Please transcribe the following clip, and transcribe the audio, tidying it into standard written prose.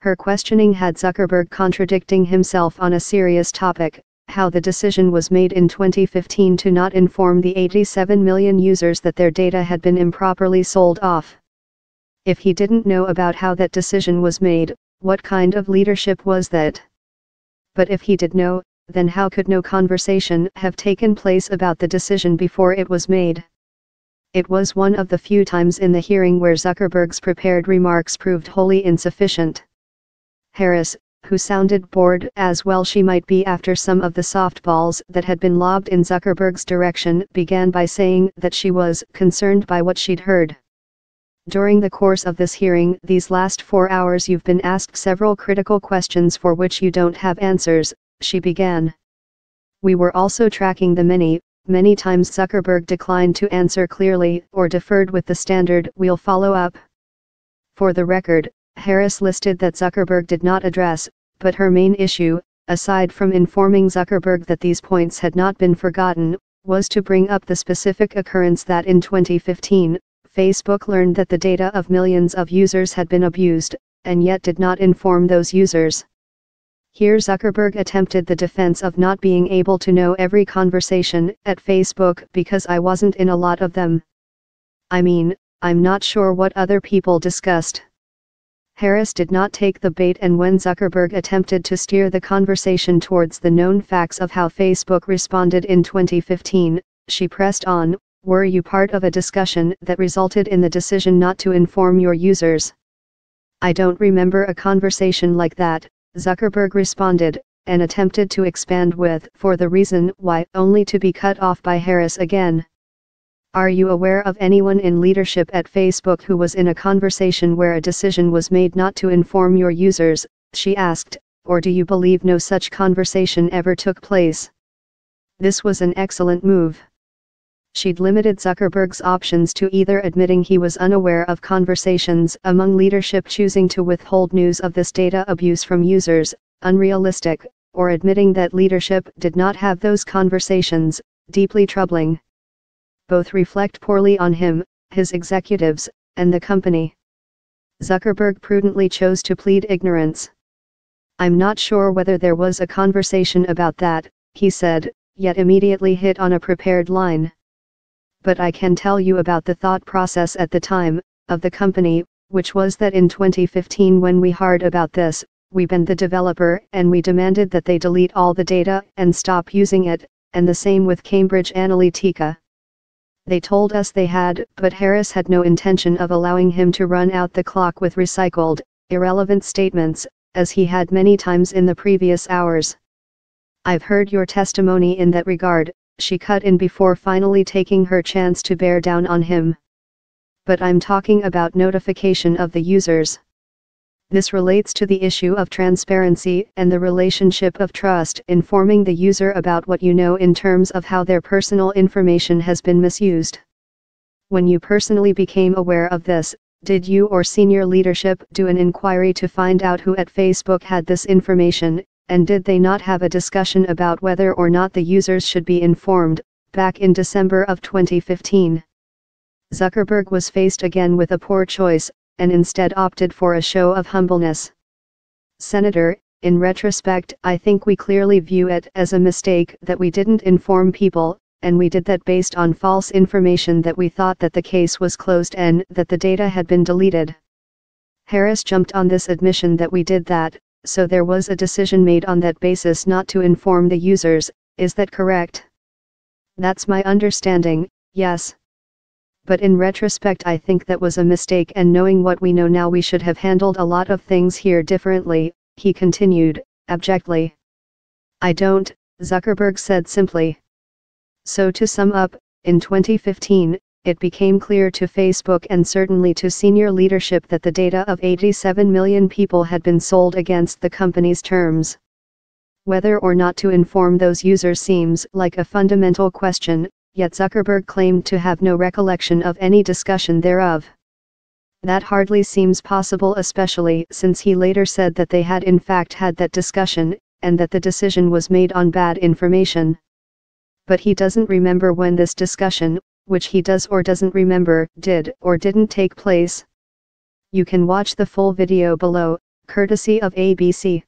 Her questioning had Zuckerberg contradicting himself on a serious topic, how the decision was made in 2015 to not inform the 87 million users that their data had been improperly sold off. If he didn't know about how that decision was made, what kind of leadership was that? But if he did know, then how could no conversation have taken place about the decision before it was made? It was one of the few times in the hearing where Zuckerberg's prepared remarks proved wholly insufficient. Harris, who sounded bored as well she might be after some of the softballs that had been lobbed in Zuckerberg's direction, began by saying that she was concerned by what she'd heard. During the course of this hearing, these last 4 hours, you've been asked several critical questions for which you don't have answers, she began. We were also tracking the many times Zuckerberg declined to answer clearly or deferred with the standard "we'll follow up." For the record, Harris listed that Zuckerberg did not address, but her main issue, aside from informing Zuckerberg that these points had not been forgotten, was to bring up the specific occurrence that in 2015, Facebook learned that the data of millions of users had been abused, and yet did not inform those users. Here Zuckerberg attempted the defense of not being able to know every conversation at Facebook because I wasn't in a lot of them. I mean, I'm not sure what other people discussed. Harris did not take the bait, and when Zuckerberg attempted to steer the conversation towards the known facts of how Facebook responded in 2015, she pressed on, "Were you part of a discussion that resulted in the decision not to inform your users?" "I don't remember a conversation like that," Zuckerberg responded, and attempted to expand with "for the reason why," only to be cut off by Harris again. "Are you aware of anyone in leadership at Facebook who was in a conversation where a decision was made not to inform your users?" she asked, "or do you believe no such conversation ever took place?" This was an excellent move. She'd limited Zuckerberg's options to either admitting he was unaware of conversations among leadership choosing to withhold news of this data abuse from users, unrealistic, or admitting that leadership did not have those conversations, deeply troubling. Both reflect poorly on him, his executives, and the company. Zuckerberg prudently chose to plead ignorance. "I'm not sure whether there was a conversation about that," he said, yet immediately hit on a prepared line. "But I can tell you about the thought process at the time, of the company, which was that in 2015 when we heard about this, we banned the developer and we demanded that they delete all the data and stop using it, and the same with Cambridge Analytica. They told us they had, but Harris had no intention of allowing him to run out the clock with recycled, irrelevant statements, as he had many times in the previous hours. I've heard your testimony in that regard," she cut in before finally taking her chance to bear down on him. "But I'm talking about notification of the users. This relates to the issue of transparency and the relationship of trust, informing the user about what you know in terms of how their personal information has been misused. When you personally became aware of this, did you or senior leadership do an inquiry to find out who at Facebook had this information, and did they not have a discussion about whether or not the users should be informed, back in December of 2015? Zuckerberg was faced again with a poor choice, and instead opted for a show of humbleness. "Senator, in retrospect, I think we clearly view it as a mistake that we didn't inform people, and we did that based on false information that we thought that the case was closed and that the data had been deleted." Harris jumped on this admission that we did that, so there was a decision made on that basis not to inform the users, is that correct? "That's my understanding, yes. But in retrospect I think that was a mistake, and knowing what we know now we should have handled a lot of things here differently," he continued, abjectly. "I don't," Zuckerberg said simply. So to sum up, in 2015, it became clear to Facebook and certainly to senior leadership that the data of 87 million people had been sold against the company's terms. Whether or not to inform those users seems like a fundamental question, yet Zuckerberg claimed to have no recollection of any discussion thereof. That hardly seems possible, especially since he later said that they had in fact had that discussion, and that the decision was made on bad information. But he doesn't remember when this discussion, which he does or doesn't remember, did or didn't take place. You can watch the full video below. courtesy of ABC.